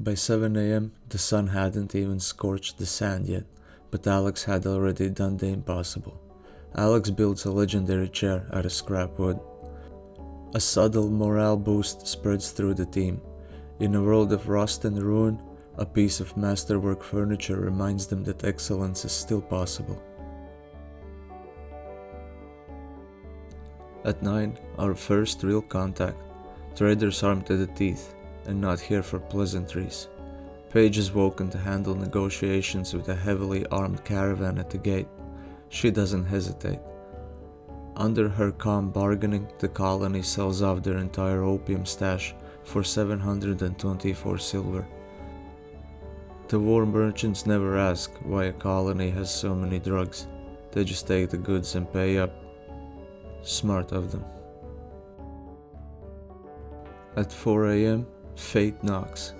By 7 a.m., the sun hadn't even scorched the sand yet, but Alex had already done the impossible. Alex builds a legendary chair out of scrap wood. A subtle morale boost spreads through the team. In a world of rust and ruin, a piece of masterwork furniture reminds them that excellence is still possible. At 9, our first real contact. Traders armed to the teeth, and not here for pleasantries. Paige is woken to handle negotiations with a heavily armed caravan at the gate. She doesn't hesitate. Under her calm bargaining, the colony sells off their entire opium stash for 724 silver. The war merchants never ask why a colony has so many drugs. They just take the goods and pay up. Smart of them. At 4 a.m., fate knocks.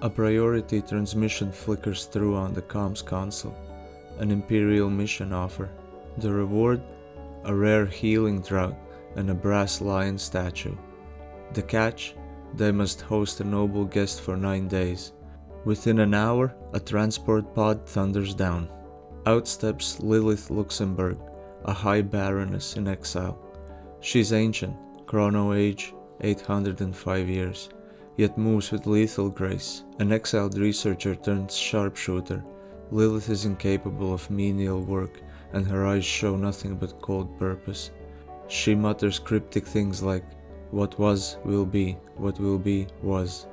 A priority transmission flickers through on the comms console. An Imperial mission offer. The reward? A rare healing draught and a brass lion statue. The catch? They must host a noble guest for 9 days. Within an hour, a transport pod thunders down. Out steps Lilith Luxembourg, a high baroness in exile. She's ancient, chrono age 805 years, yet moves with lethal grace. An exiled researcher turned sharpshooter, Lilith is incapable of menial work, and her eyes show nothing but cold purpose. She mutters cryptic things like, "What was, will be, what will be, was."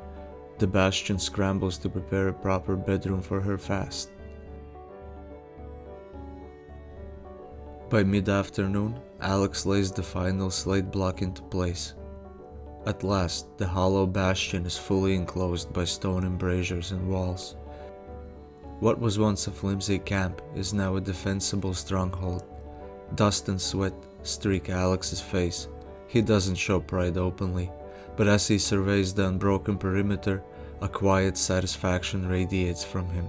The Bastion scrambles to prepare a proper bedroom for her fast. By mid-afternoon, Alex lays the final slate block into place. At last, the Hollow Bastion is fully enclosed by stone embrasures and walls. What was once a flimsy camp is now a defensible stronghold. Dust and sweat streak Alex's face. He doesn't show pride openly, but as he surveys the unbroken perimeter, a quiet satisfaction radiates from him.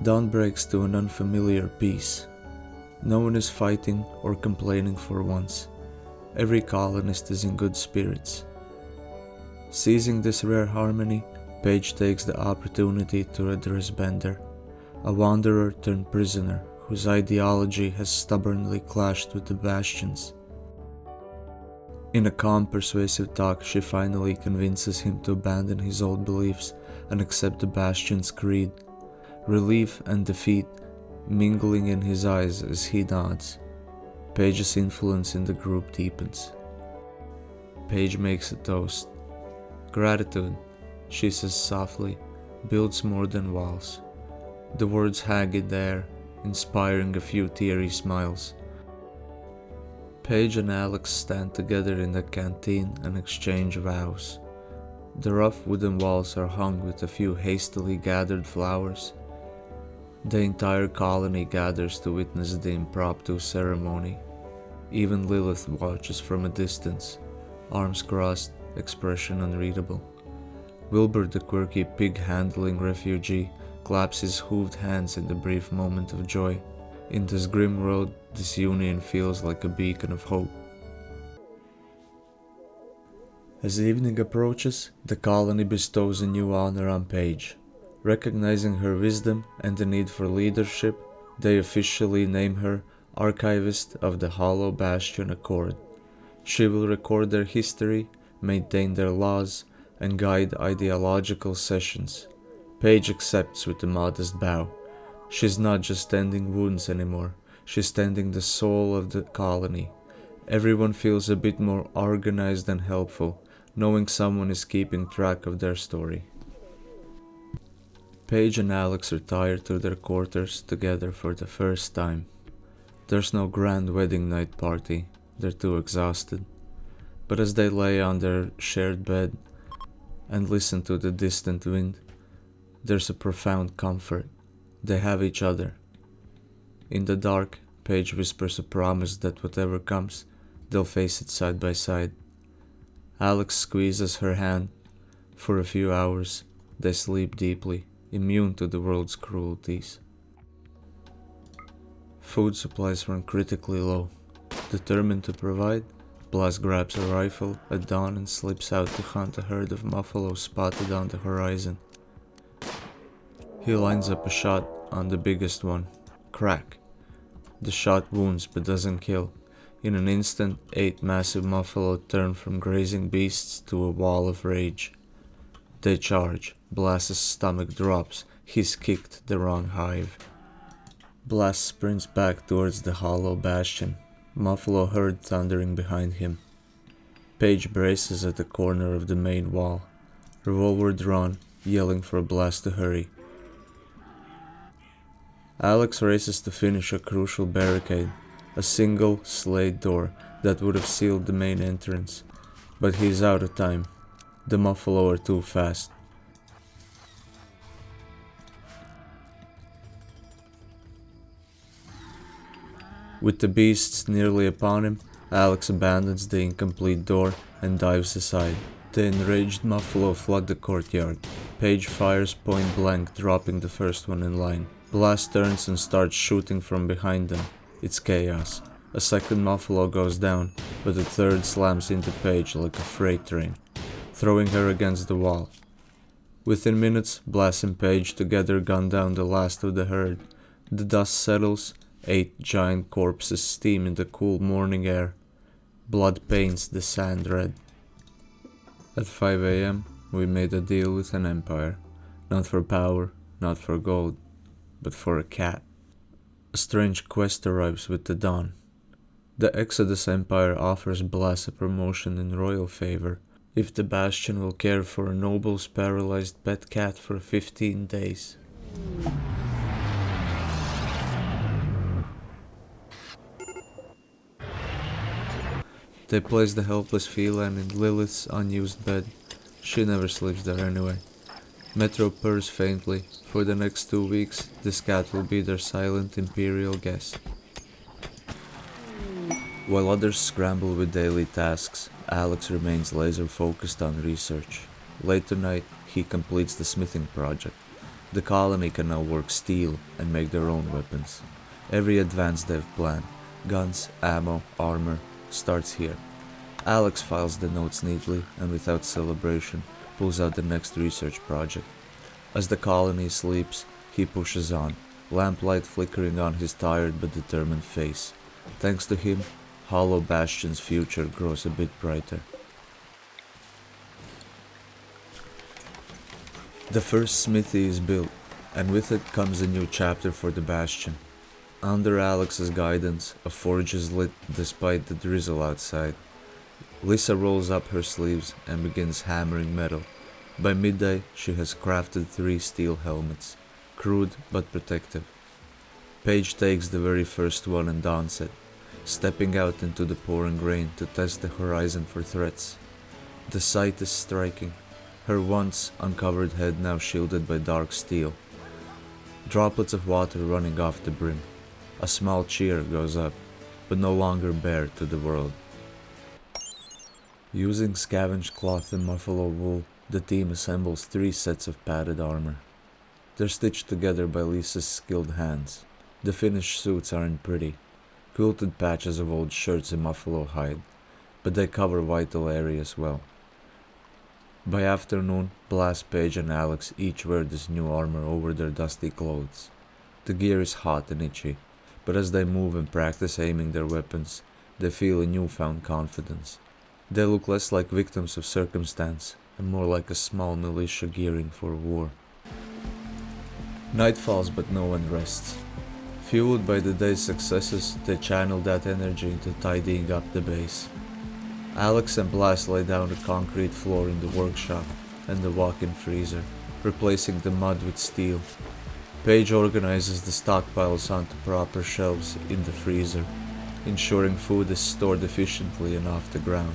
Dawn breaks to an unfamiliar peace. No one is fighting or complaining for once. Every colonist is in good spirits. Seizing this rare harmony, Paige takes the opportunity to address Bender, a wanderer turned prisoner whose ideology has stubbornly clashed with the Bastion's. In a calm, persuasive talk, she finally convinces him to abandon his old beliefs and accept the Bastion's creed. Relief and defeat mingling in his eyes as he nods. Paige's influence in the group deepens. Paige makes a toast. Gratitude, she says softly, builds more than walls. The words hang in the air, inspiring a few teary smiles. Paige and Alex stand together in the canteen and exchange vows. The rough wooden walls are hung with a few hastily gathered flowers. The entire colony gathers to witness the impromptu ceremony. Even Lilith watches from a distance, arms crossed, expression unreadable. Wilbur, the quirky pig-handling refugee, claps his hooved hands in the brief moment of joy. In this grim world, this union feels like a beacon of hope. As evening approaches, the colony bestows a new honor on Paige. Recognizing her wisdom and the need for leadership, they officially name her Archivist of the Hollow Bastion Accord. She will record their history, maintain their laws, and guide ideological sessions. Paige accepts with a modest bow. She's not just tending wounds anymore, she's tending the soul of the colony. Everyone feels a bit more organized and helpful, knowing someone is keeping track of their story. Paige and Alex retire to their quarters together for the first time. There's no grand wedding night party, they're too exhausted. But as they lay on their shared bed and listen to the distant wind, there's a profound comfort. They have each other. In the dark, Paige whispers a promise that whatever comes, they'll face it side by side. Alex squeezes her hand. For a few hours, they sleep deeply, immune to the world's cruelties. Food supplies run critically low. Determined to provide, Blas grabs a rifle at dawn and slips out to hunt a herd of Muffalo spotted on the horizon. He lines up a shot on the biggest one. Crack. The shot wounds but doesn't kill. In an instant, 8 massive Muffalo turn from grazing beasts to a wall of rage. They charge. Blas's stomach drops. He's kicked the wrong hive. Blas sprints back towards the Hollow Bastion, Muffalo herd thundering behind him. Paige braces at the corner of the main wall, revolver drawn, yelling for Blas to hurry. Alex races to finish a crucial barricade, a single slate door that would have sealed the main entrance, but he's out of time. The Muffalo are too fast. With the beasts nearly upon him, Alex abandons the incomplete door and dives aside. The enraged Muffalo flood the courtyard. Paige fires point blank, dropping the first one in line. Blas turns and starts shooting from behind them. It's chaos. A second Muffalo goes down, but the third slams into Paige like a freight train, throwing her against the wall. Within minutes, Blas and Paige together gun down the last of the herd. The dust settles. 8 giant corpses steam in the cool morning air. Blood paints the sand red. At 5 a.m., we made a deal with an empire. Not for power, not for gold, but for a cat. A strange quest arrives with the dawn. The Exodus Empire offers Blas a promotion in royal favor if the Bastion will care for a noble's paralyzed pet cat for 15 days. They place the helpless feline in Lilith's unused bed. She never sleeps there anyway. Metro purrs faintly. For the next 2 weeks, this cat will be their silent Imperial guest. While others scramble with daily tasks, Alex remains laser focused on research. Late tonight, he completes the smithing project. The colony can now work steel and make their own weapons. Every advance they've planned, guns, ammo, armor, starts here. Alex files the notes neatly and without celebration pulls out the next research project. As the colony sleeps, he pushes on, lamplight flickering on his tired but determined face. Thanks to him, Hollow Bastion's future grows a bit brighter. The first smithy is built, and with it comes a new chapter for the Bastion. Under Alex's guidance, a forge is lit despite the drizzle outside. Lisa rolls up her sleeves and begins hammering metal. By midday, she has crafted 3 steel helmets, crude but protective. Paige takes the very first one and dons it, stepping out into the pouring rain to test the horizon for threats. The sight is striking, her once uncovered head now shielded by dark steel. Droplets of water running off the brim. A small cheer goes up, but no longer bare to the world. Using scavenged cloth and Muffalo wool, the team assembles 3 sets of padded armor. They're stitched together by Lisa's skilled hands. The finished suits aren't pretty, quilted patches of old shirts and Muffalo hide, but they cover vital areas well. By afternoon, Blas, Paige and Alex each wear this new armor over their dusty clothes. The gear is hot and itchy, but as they move and practice aiming their weapons, they feel a newfound confidence. They look less like victims of circumstance and more like a small militia gearing for war. Night falls but no one rests. Fueled by the day's successes, they channel that energy into tidying up the base. Alex and Blas lay down the concrete floor in the workshop and the walk-in freezer, replacing the mud with steel. Paige organizes the stockpiles onto proper shelves in the freezer, ensuring food is stored efficiently and off the ground.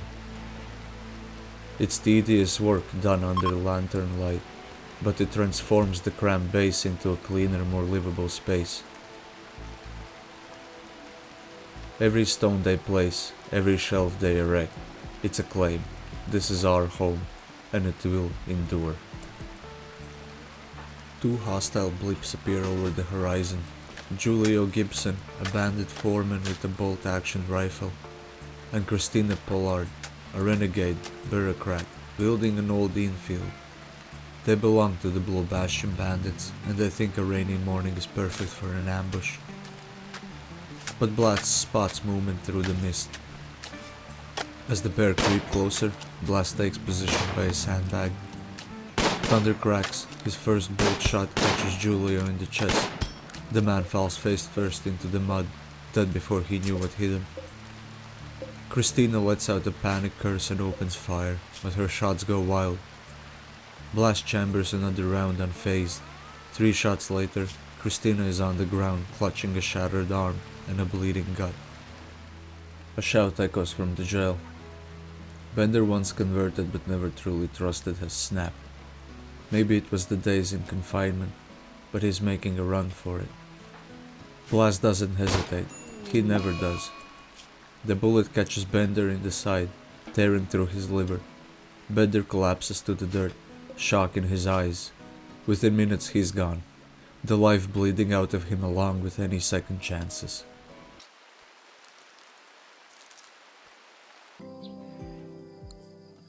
It's tedious work done under lantern light, but it transforms the cramped base into a cleaner, more livable space. Every stone they place, every shelf they erect, it's a claim. This is our home, and it will endure. 2 hostile blips appear over the horizon. Julio Gibson, a bandit foreman with a bolt-action rifle. and Christina Pollard, a renegade bureaucrat wielding an old Enfield. They belong to the Hollow Bastion bandits, and they think a rainy morning is perfect for an ambush. But Blas spots movement through the mist. As the pair creep closer, Blas takes position by his sandbag. Thunder cracks, his first bolt shot catches Julio in the chest. The man falls face first into the mud, dead before he knew what hit him. Christina lets out a panic curse and opens fire, but her shots go wild. Blas chambers another round unfazed. 3 shots later, Christina is on the ground clutching a shattered arm and a bleeding gut. A shout echoes from the jail. Bender, once converted but never truly trusted, has snapped. Maybe it was the days in confinement, but he's making a run for it. Blas doesn't hesitate. He never does. The bullet catches Bender in the side, tearing through his liver. Bender collapses to the dirt, shock in his eyes. Within minutes he's gone, the life bleeding out of him along with any second chances.